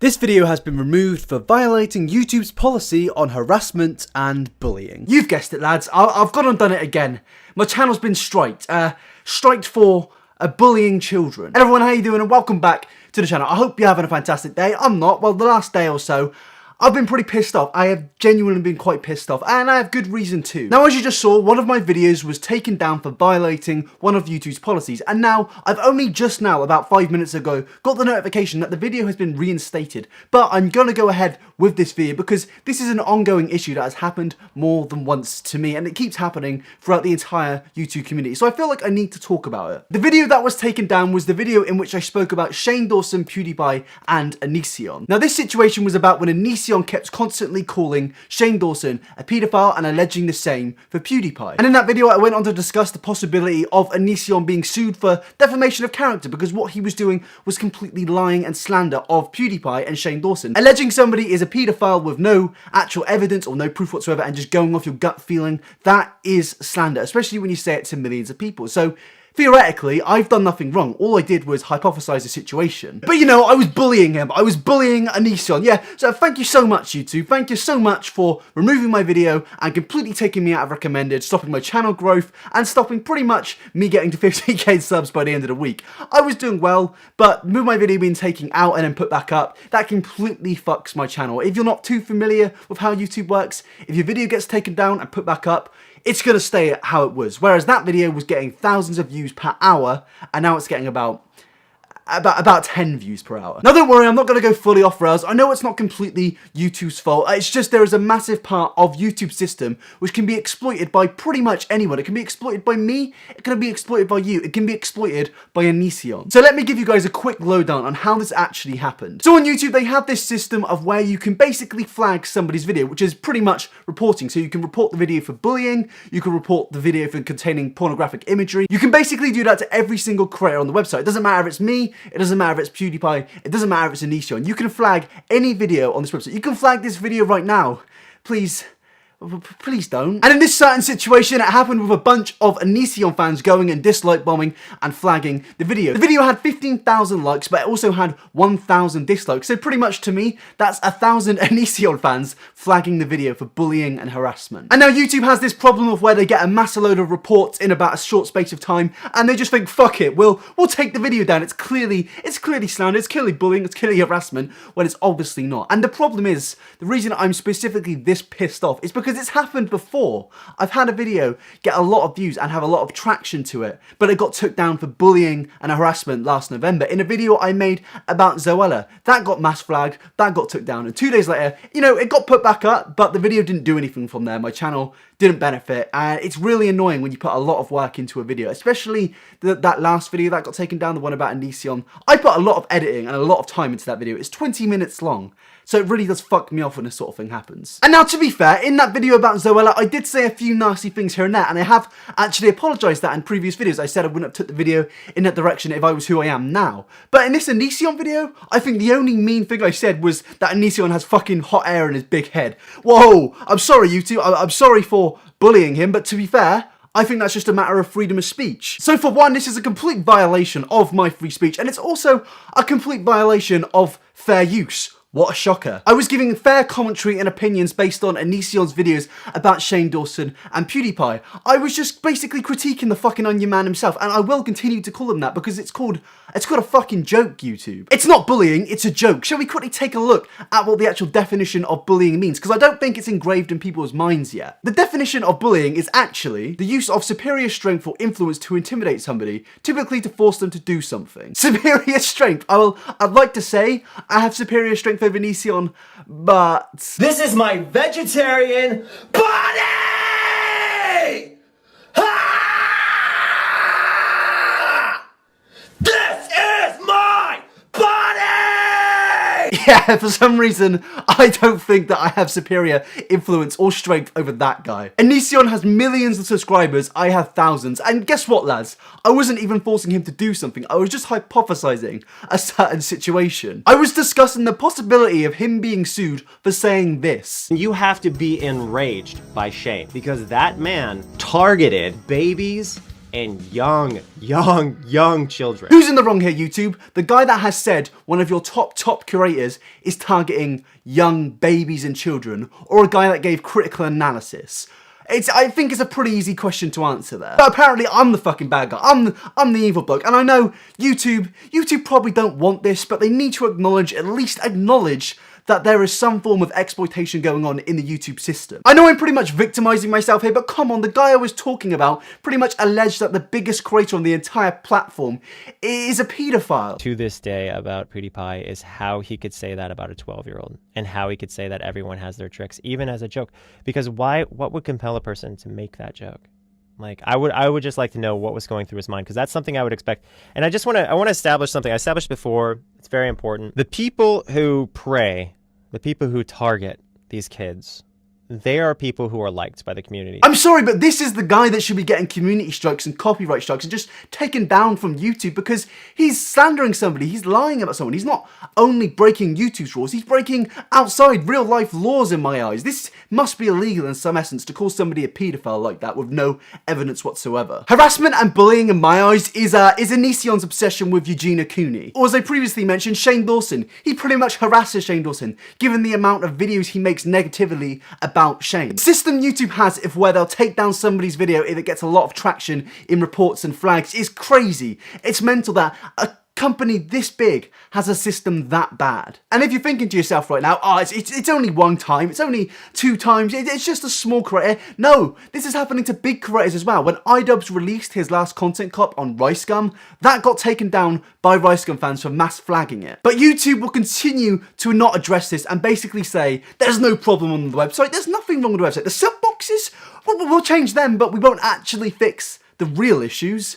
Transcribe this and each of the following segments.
This video has been removed for violating YouTube's policy on harassment and bullying. You've guessed it, lads. I've gone and done it again. My channel's been striked. Striked for bullying children. Hey everyone, how you doing? And welcome back to the channel. I hope you're having a fantastic day. I'm not. Well, the last day or so, I've been pretty pissed off. I have genuinely been quite pissed off, and I have good reason too. Now, as you just saw, one of my videos was taken down for violating one of YouTube's policies, and now, I've only just now, about 5 minutes ago, got the notification that the video has been reinstated. But I'm gonna go ahead with this video because this is an ongoing issue that has happened more than once to me, and it keeps happening throughout the entire YouTube community, so I feel like I need to talk about it. The video that was taken down was the video in which I spoke about Shane Dawson, Pewdiepie and Onision. Now, this situation was about when Onision kept constantly calling Shane Dawson a paedophile and alleging the same for Pewdiepie. And in that video I went on to discuss the possibility of Onision being sued for defamation of character because what he was doing was completely lying and slander of Pewdiepie and Shane Dawson. Alleging somebody is a paedophile with no actual evidence or no proof whatsoever and just going off your gut feeling, that is slander, especially when you say it to millions of people. So theoretically, I've done nothing wrong. All I did was hypothesize the situation. But you know, I was bullying him. I was bullying Onision. Yeah, so thank you so much, YouTube. Thank you so much for removing my video and completely taking me out of recommended, stopping my channel growth, and stopping pretty much me getting to 50k subs by the end of the week. I was doing well, but with my video being taken out and then put back up, that completely fucks my channel. If you're not too familiar with how YouTube works, if your video gets taken down and put back up, it's going to stay how it was. Whereas that video was getting thousands of views per hour, and now it's getting about 10 views per hour. Now don't worry, I'm not going to go fully off rails. I know it's not completely YouTube's fault. It's just there is a massive part of YouTube's system which can be exploited by pretty much anyone. It can be exploited by me, it can be exploited by you, it can be exploited by Onision. So let me give you guys a quick lowdown on how this actually happened. So on YouTube they have this system of where you can basically flag somebody's video, which is pretty much reporting. So you can report the video for bullying, you can report the video for containing pornographic imagery. You can basically do that to every single creator on the website. It doesn't matter if it's me, it doesn't matter if it's Pewdiepie, it doesn't matter if it's Onision. You can flag any video on this website. You can flag this video right now. Please don't. And in this certain situation, it happened with a bunch of Onision fans going and dislike bombing and flagging the video. The video had 15,000 likes, but it also had 1,000 dislikes. So pretty much to me, that's 1,000 Onision fans flagging the video for bullying and harassment. And now YouTube has this problem of where they get a mass load of reports in about a short space of time, and they just think, fuck it, we'll take the video down. It's clearly slander, it's clearly bullying, it's clearly harassment, when it's obviously not. And the problem is, the reason I'm specifically this pissed off is because it's happened before. I've had a video get a lot of views and have a lot of traction to it, but it got took down for bullying and harassment last November in a video I made about Zoella. That got mass flagged, that got took down, and 2 days later, you know, it got put back up, but the video didn't do anything from there. My channel didn't benefit, and it's really annoying when you put a lot of work into a video, especially that last video that got taken down, the one about Onision. I put a lot of editing and a lot of time into that video. It's 20 minutes long. So it really does fuck me off when this sort of thing happens. And now, to be fair, in that video about Zoella, I did say a few nasty things here and there, and I have actually apologised that in previous videos. I said I wouldn't have took the video in that direction if I was who I am now. But in this Onision video, I think the only mean thing I said was that Onision has fucking hot air in his big head. Whoa, I'm sorry, YouTube. I'm sorry for bullying him, but to be fair, I think that's just a matter of freedom of speech. So for one, this is a complete violation of my free speech, and it's also a complete violation of fair use. What a shocker. I was giving fair commentary and opinions based on Onision's videos about Shane Dawson and Pewdiepie. I was just basically critiquing the fucking Onion Man himself, and I will continue to call him that because it's called a fucking joke, YouTube. It's not bullying, it's a joke. Shall we quickly take a look at what the actual definition of bullying means? Because I don't think it's engraved in people's minds yet. The definition of bullying is actually the use of superior strength or influence to intimidate somebody, typically to force them to do something. Superior strength. I'd like to say I have superior strength over Onision, but this is my vegetarian body! Ah! This is my body! Yeah, for some reason, I don't think that I have superior influence or strength over that guy. Onision has millions of subscribers, I have thousands, and guess what, lads? I wasn't even forcing him to do something, I was just hypothesizing a certain situation. I was discussing the possibility of him being sued for saying this. You have to be enraged by Shane, because that man targeted babies and young children. Who's in the wrong here, YouTube? The guy that has said one of your top curators is targeting young babies and children, or a guy that gave critical analysis? I think it's a pretty easy question to answer there. But apparently I'm the fucking bad guy. I'm the evil bloke. And I know YouTube probably don't want this, but they need to at least acknowledge that there is some form of exploitation going on in the YouTube system. I know I'm pretty much victimizing myself here, but come on, the guy I was talking about pretty much alleged that the biggest creator on the entire platform is a pedophile. To this day about PewDiePie is how he could say that about a 12-year-old, and how he could say that everyone has their tricks, even as a joke. Because what would compel a person to make that joke? Like, I would just like to know what was going through his mind, because that's something I would expect. And I want to establish something I established before. It's very important. The people who prey, the people who target these kids, they are people who are liked by the community. I'm sorry, but this is the guy that should be getting community strikes and copyright strikes and just taken down from YouTube because he's slandering somebody, he's lying about someone. He's not only breaking YouTube's rules, he's breaking outside real life laws in my eyes. This must be illegal in some essence to call somebody a paedophile like that with no evidence whatsoever. Harassment and bullying in my eyes is Onision's obsession with Eugenia Cooney. Or as I previously mentioned, Shane Dawson. He pretty much harasses Shane Dawson, given the amount of videos he makes negatively about Shane. The system YouTube has where they'll take down somebody's video if it gets a lot of traction in reports and flags is crazy. It's mental that a company this big has a system that bad. And if you're thinking to yourself right now, oh, it's only one time, it's only 2 times, it's just a small creator. No, this is happening to big creators as well. When iDubbbz released his last content clip on Rice Gum, that got taken down by Rice Gum fans for mass flagging it. But YouTube will continue to not address this and basically say, there's no problem on the website, there's nothing wrong with the website. The sub boxes, we'll change them, but we won't actually fix the real issues.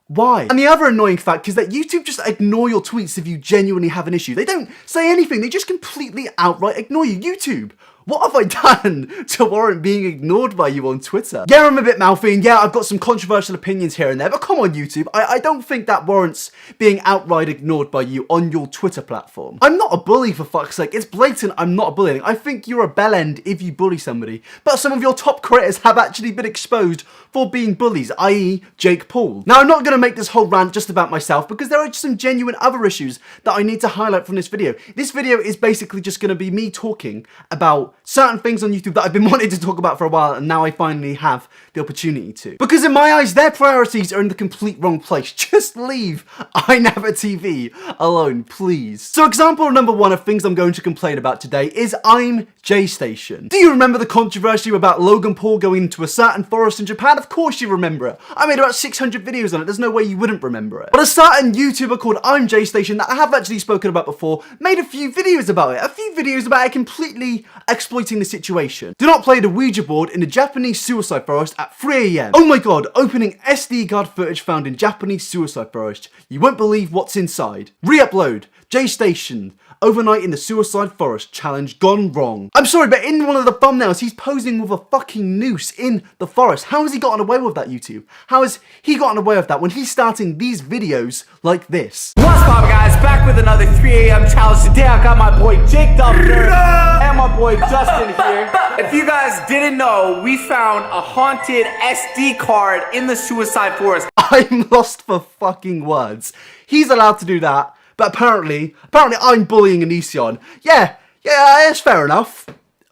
Why? And the other annoying fact is that YouTube just ignore your tweets if you genuinely have an issue. They don't say anything, they just completely outright ignore you. YouTube, what have I done to warrant being ignored by you on Twitter? Yeah, I'm a bit mouthy, and yeah, I've got some controversial opinions here and there, but come on YouTube, I don't think that warrants being outright ignored by you on your Twitter platform. I'm not a bully, for fuck's sake. It's blatant, I'm not bullying. I think you're a bellend if you bully somebody, but some of your top creators have actually been exposed for being bullies, i.e. Jake Paul. Now, I'm not going to make this whole rant just about myself because there are some genuine other issues that I need to highlight from this video. This video is basically just going to be me talking about certain things on YouTube that I've been wanting to talk about for a while, and now I finally have the opportunity to. Because in my eyes, their priorities are in the complete wrong place. Just leave iNaver TV alone, please. So example number 1 of things I'm going to complain about today is I'm J-Station. Do you remember the controversy about Logan Paul going into a certain forest in Japan? Of course you remember it. I made about 600 videos on it, there's no way you wouldn't remember it. But a certain YouTuber called I'm J-Station that I have actually spoken about before made a few videos about it. A few videos about it completely exploiting the situation. Do not play the Ouija board in the Japanese suicide forest at 3 AM. Oh my god, opening SD card footage found in Japanese suicide forest. You won't believe what's inside. Re-upload. J-Station. Overnight in the suicide forest challenge gone wrong. I'm sorry, but in one of the thumbnails, he's posing with a fucking noose in the forest. How has he gotten away with that, YouTube? How has he gotten away with that when he's starting these videos like this? What's up, guys? Back with another 3 AM challenge. Today I got my boy Jake Dawson and my boy Justin here. If you guys didn't know, we found a haunted SD card in the suicide forest. I'm lost for fucking words. He's allowed to do that, but apparently I'm bullying Onision. Yeah, that's fair enough.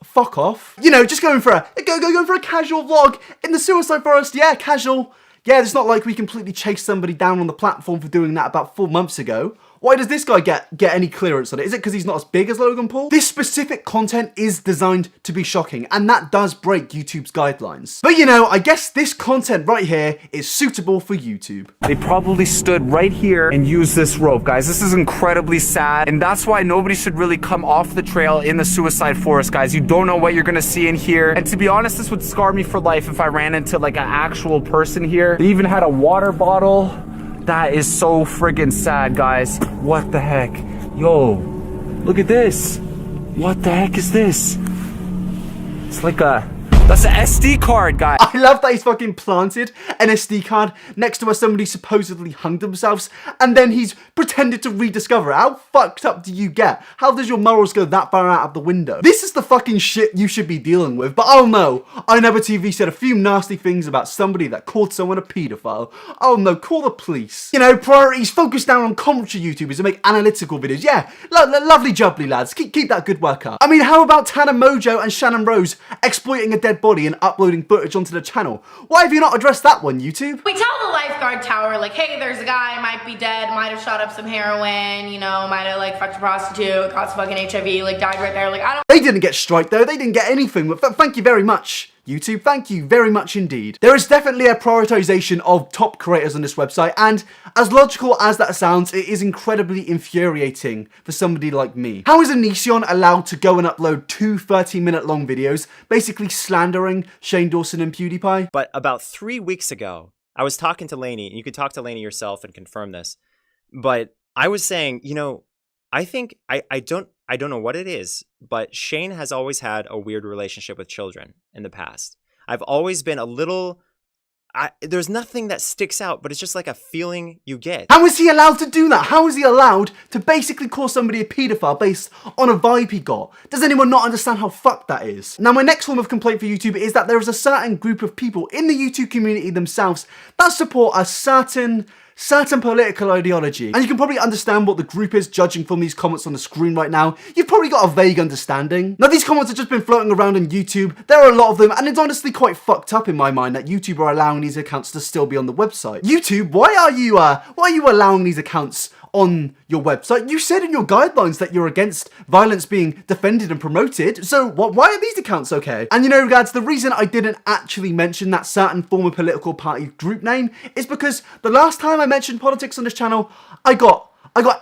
Fuck off. You know, just going for a casual vlog in the suicide forest. Yeah, casual. Yeah, it's not like we completely chased somebody down on the platform for doing that about 4 months ago. Why does this guy get any clearance on it? Is it because he's not as big as Logan Paul? This specific content is designed to be shocking, and that does break YouTube's guidelines. But you know, I guess this content right here is suitable for YouTube. They probably stood right here and used this rope, guys. This is incredibly sad, and that's why nobody should really come off the trail in the suicide forest, guys. You don't know what you're gonna see in here, and to be honest, this would scar me for life if I ran into like an actual person here. They even had a water bottle. That is so friggin' sad, guys. What the heck? Yo, look at this. What the heck is this? It's like a That's an SD card, guys. I love that he's fucking planted an SD card next to where somebody supposedly hung themselves, and then he's pretended to rediscover it. How fucked up do you get? How does your morals go that far out of the window? This is the fucking shit you should be dealing with. But oh no, UhOhBro said a few nasty things about somebody that called someone a paedophile. Oh no, call the police. You know, priorities, focus down on commentary YouTubers and make analytical videos. Yeah, lovely jubbly lads. Keep that good work up. I mean, how about Tanner Mojo and Shannon Rose exploiting a dead body and uploading footage onto the channel? Why have you not addressed that one, YouTube? We tell the lifeguard tower, like, hey, there's a guy, might be dead, might have shot up some heroin, you know, might have, like, fucked a prostitute, got some fucking HIV, like, died right there, like, I don't... They didn't get striked though, they didn't get anything, but thank you very much, YouTube, thank you very much indeed. There is definitely a prioritization of top creators on this website, and as logical as that sounds, it is incredibly infuriating for somebody like me. How is Onision allowed to go and upload two 30-minute long videos, basically slandering Shane Dawson and Pewdiepie? But about 3 weeks ago, I was talking to Lainey, and you could talk to Lainey yourself and confirm this, but I was saying, you know, I think, I don't know what it is, but Shane has always had a weird relationship with children in the past. I've always been a little... there's nothing that sticks out, but it's just like a feeling you get. How is he allowed to do that? How is he allowed to basically call somebody a paedophile based on a vibe he got? Does anyone not understand how fucked that is? Now, my next form of complaint for YouTube is that there is a certain group of people in the YouTube community themselves that support a certain political ideology. And you can probably understand what the group is judging from these comments on the screen right now. You've probably got a vague understanding. Now, these comments have just been floating around on YouTube. There are a lot of them, and it's honestly quite fucked up in my mind that YouTube are allowing these accounts to still be on the website. YouTube, why are you allowing these accounts on your website? You said in your guidelines that you're against violence being defended and promoted, so why are these accounts okay? And you know, guys, the reason I didn't actually mention that certain former political party group name is because the last time I mentioned politics on this channel, I got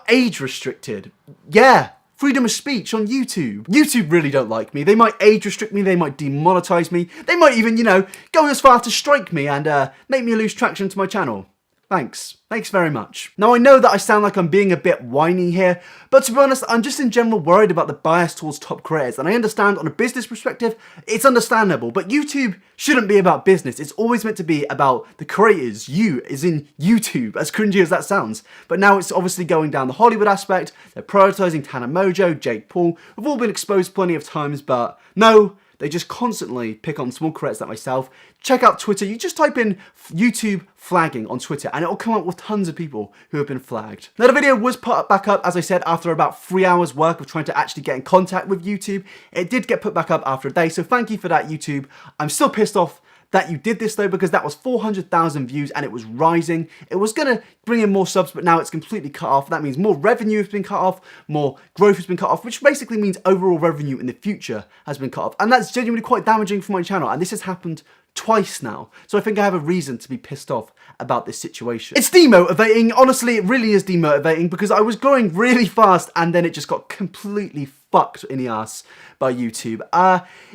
age restricted. Yeah. Freedom of speech on YouTube. YouTube really don't like me. They might age restrict me, they might demonetize me, they might even, you know, go as far to strike me and make me lose traction to my channel. Thanks. Thanks very much. Now, I know that I sound like I'm being a bit whiny here, but to be honest, I'm just in general worried about the bias towards top creators, and I understand on a business perspective, it's understandable, but YouTube shouldn't be about business. It's always meant to be about the creators, you, as in YouTube, as cringy as that sounds. But now it's obviously going down the Hollywood aspect. They're prioritizing Tanner Mojo, Jake Paul. We've all been exposed plenty of times, but no, they just constantly pick on small creators like myself. Check out Twitter. You just type in YouTube flagging on Twitter and it'll come up with tons of people who have been flagged. Now, the video was put back up, as I said, after about 3 hours work of trying to actually get in contact with YouTube. It did get put back up after a day, so thank you for that, YouTube. I'm still pissed off that you did this though, because that was 400,000 views and it was rising. It was gonna bring in more subs, but now it's completely cut off. That means more revenue has been cut off, more growth has been cut off, which basically means overall revenue in the future has been cut off. And that's genuinely quite damaging for my channel. And this has happened twice now. So I think I have a reason to be pissed off about this situation. It's demotivating. Honestly, it really is demotivating because I was growing really fast and then it just got completely fucked in the ass by YouTube.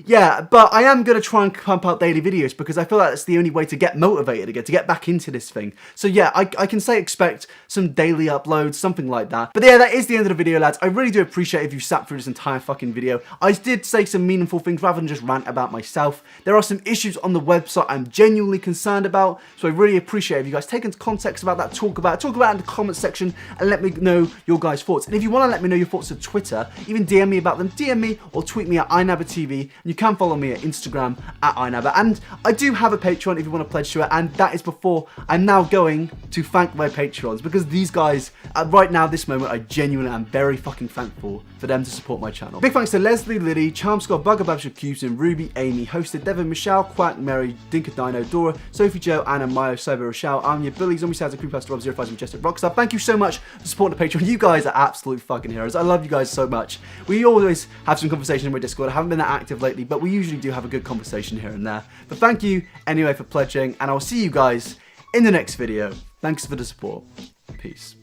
Yeah, but I am going to try and pump out daily videos because I feel like that's the only way to get motivated again, to get back into this thing. So yeah, I can say expect some daily uploads, something like that. But yeah, that is the end of the video, lads. I really do appreciate if you sat through this entire fucking video. I did say some meaningful things rather than just rant about myself. There are some issues on the website I'm genuinely concerned about, so I really appreciate if you guys take into context about that, talk about it in the comment section and let me know your guys' thoughts. And if you want to let me know your thoughts on Twitter, even DM me about them, DM me or tweet me at UhOhBro, and you can follow me at Instagram at UhOhBro. And I do have a Patreon if you want to pledge to it, and that is before I'm now going to thank my Patrons, because these guys, right now, this moment, I genuinely am very fucking thankful for them to support my channel. Big thanks to Leslie, Liddy, Charm Scott, Bugger Babs, Cubes, Ruby, Amy, hosted Devin, Michelle, Quack, Mary, Dinkadino, Dora, Sophie, Joe, Anna, Mayo, Sober, Rochelle, Anya, Billy, Zombie Sounds, Creepypasta, Rob, 05, Majestic Rockstar. Thank you so much for supporting the Patreon. You guys are absolute fucking heroes. I love you guys so much. We always have some conversation in my Discord. I haven't been that active lately, but we usually do have a good conversation here and there. But thank you anyway for pledging, and I'll see you guys in the next video. Thanks for the support. Peace.